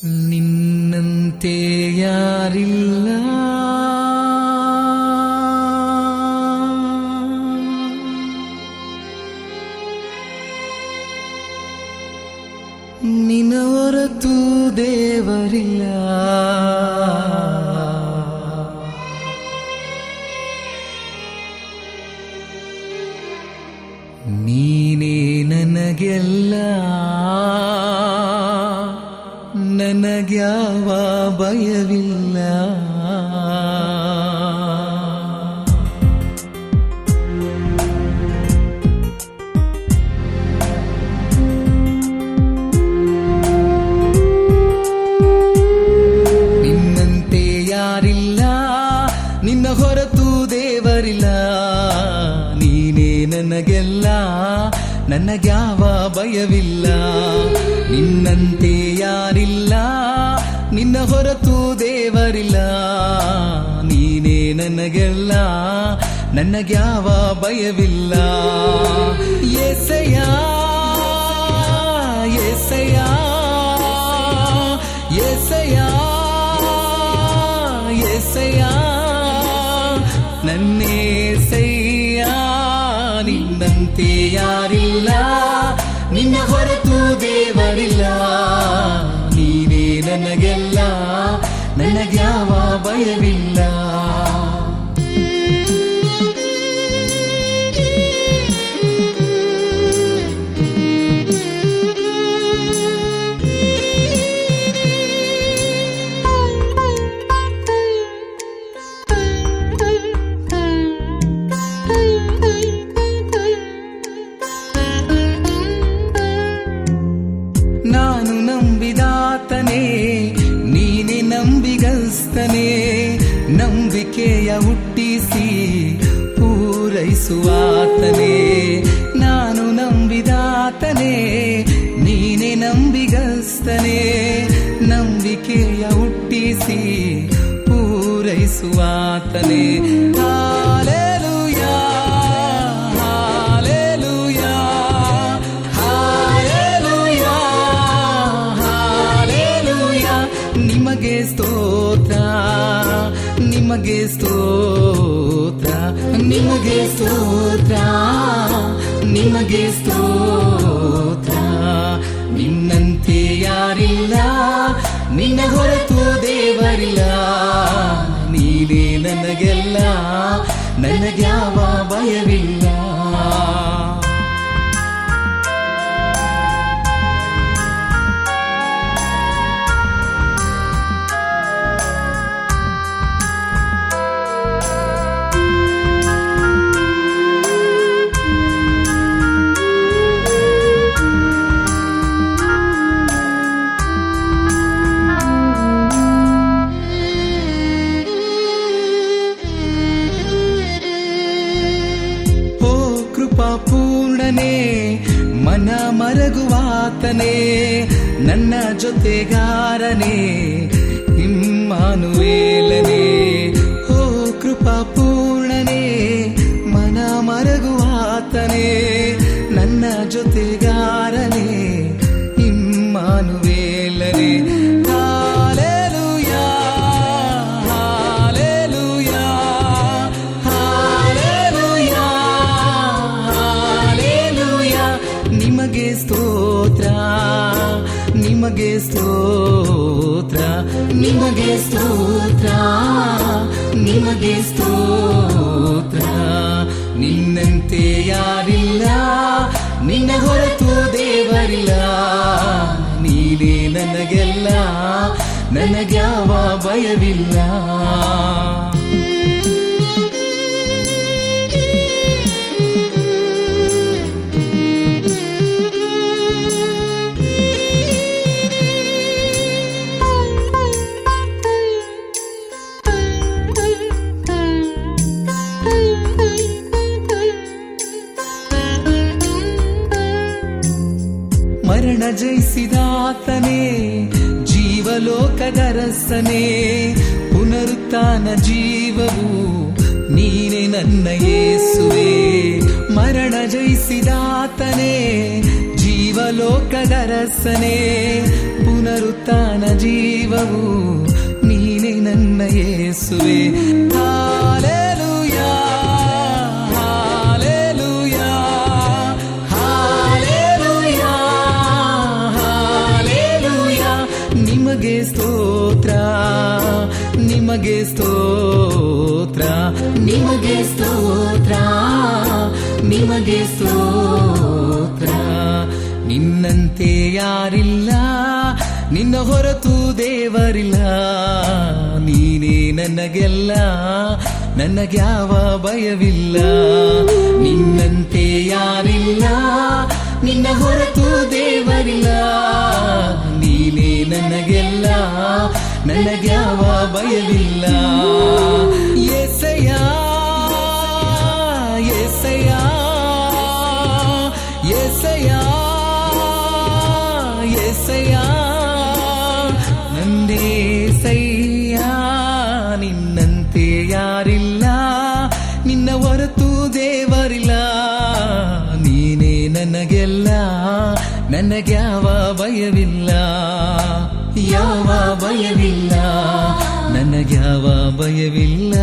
ನಿನ್ನಂತೆ ಯಾರಿಲ್ಲ, ನಿನ್ನ ಹೊರತು ದೇವರಿಲ್ಲ. ನೀನೇ ನನಗೆಲ್ಲ, ನನಗ್ಯಾವ ಭಯವಿಲ್ಲ. ನಿನ್ನಂತೆ ಯಾರಿಲ್ಲ, ನಿನ್ನ ಹೊರತು ದೇವರಿಲ್ಲ. ನೀನೇ ನನಗೆಲ್ಲ, ನನಗ್ಯಾವ ಭಯವಿಲ್ಲ. ನಿನ್ನಂತೆ ಯಾರಿಲ್ಲ, ನಿನ್ನ ಹೊರತು ದೇವರಿಲ್ಲ. ನೀನೇ ನನಗೆಲ್ಲ, ನನಗ್ಯಾವ ಭಯವಿಲ್ಲ. యేసయ్య యేసయ్య యేసయ్య యేసయ్య ನನ್ನೇಸಯ್ಯ. ನಿನ್ನಂತೆ ಯಾರಿಲ್ಲ, ನಿನ್ನ ಹೊರತು ದೇವರಿಲ್ಲ. ನೀನೇ ನನಗೆಲ್ಲ, ನನಗ್ಯಾವ ಭಯವಿಲ್ಲ. ನಾನು ನಂಬಿದಾತನೇ, ನೀನೆ ನಂಬಿಗಸ್ತನೇ. ನಂಬಿಕೆಯ ಹುಟ್ಟಿಸಿ ಪೂರೈಸುವಾತನೇ. ನಾನು ನಂಬಿದಾತನೇ, ನೀನೆ ನಂಬಿಗಸ್ತನೇ. ನಂಬಿಕೆಯ ಹುಟ್ಟಿಸಿ ಪೂರೈಸುವಾತನೇ. Hallelujah hallelujah hallelujah hallelujah. ನಿಮಗೆ ಸ್ತೋತ್ರ, ನಿಮಗೆ ಸ್ತೋತ್ರ, ನಿಮಗೆ ಸ್ತೋತ್ರ, ನಿಮಗೆ ಸ್ತೋತ್ರ. ನಿನ್ನಂತೆ ಯಾರಿಲ್ಲ, ನಿನ್ನ ಹೊರತು ದೇವರಿಲ್ಲ. ನೀನೇ ನನಗೆಲ್ಲ, ನನಗ್ಯಾವ ಭಯವಿಲ್ಲ. ಪೂರ್ಣನೇ, ಮನ ಮರಗುವಾತನೇ, ನನ್ನ ಜೊತೆಗಾರನೇ, ಇಮ್ಮಾನುವೇಲನೇ. ಓ ಕೃಪಾ ಪೂರ್ಣನೇ, ಮನ ಮರಗುವಾತನೇ, ನನ್ನ ಜೊತೆಗಾರನೇ, ಇಮ್ಮಾನುವೇಲನೇ. ನಿಮಗೆ ಸ್ತೋತ್ರ, ನಿಮಗೆ ಸ್ತೋತ್ರ, ನಿಮಗೆ ಸ್ತೋತ್ರ, ನಿಮಗೆ ಸ್ತೋತ್ರ. ನಿನ್ನಂತೆ ಯಾರಿಲ್ಲ, ನಿನ್ನ ಹೊರತು ದೇವರಿಲ್ಲ. ನೀನೇ ನನಗೆಲ್ಲ, ನನಗ್ಯಾವ ಭಯವಿಲ್ಲ. ಮರಣ ಜಯಿಸಿದಾತನೇ, ಜೀವಲೋಕದ ರಸನೇ. ಪುನರುತ್ಥಾನ ಜೀವವು ನೀನೆ ನನ್ನ ಯೇಸುವೆ. ಮರಣ ಜಯಿಸಿದಾತನೇ, ಜೀವ ಜೀವಲೋಕದ ರಸನೆ ಪುನರುತ್ಥಾನ ಜೀವವು ನೀನೇ ನನ್ನ ಯೇಸುವೆ. Hallelujah hallelujah hallelujah hallelujah. ನಿಮಗೆ ಸ್ತೋತ್ರ ನಿಮಗೆ ಸ್ತೋತ್ರ ನಿಮಗೆ ಸ್ತೋತ್ರ ನಿಮಗೆ ಸ್ತೋತ್ರ. ನಿನ್ನಂತೆ ಯಾರಿಲ್ಲ, ನಿನ್ನ ಹೊರತು ದೇವರಿಲ್ಲ. ನೀನೇ ನನಗೆಲ್ಲ, ನನಗ್ಯಾವ ಭಯವಿಲ್ಲ. ನಿನ್ನಂತೆ ಯಾರಿಲ್ಲ, ನಿನ್ನ ಹೊರತು ದೇವರಿಲ್ಲ. ನೀನೇ ನನಗೆಲ್ಲ, ನನಗ್ಯಾವ ಭಯವಿಲ್ಲ. యేసయ్యా యేసయ్యా యేసయ్ಯಾ యేసయ్ಯಾ ನಂದೇಸಯ್ಯಾ. ನಿನ್ನಂತೆ ಯಾರಿಲ್ಲ, ನಿನ್ನ ಹೊರತು ದೇವರಿಲ್ಲ. ನೀನೇ ನನಗೆಲ್ಲ, ನನಗ್ಯಾವ ಭಯವಿಲ್ಲ. ಯಾವ ಭಯವಿಲ್ಲ, ನನಗ್ಯಾವ ಭಯವಿಲ್ಲ.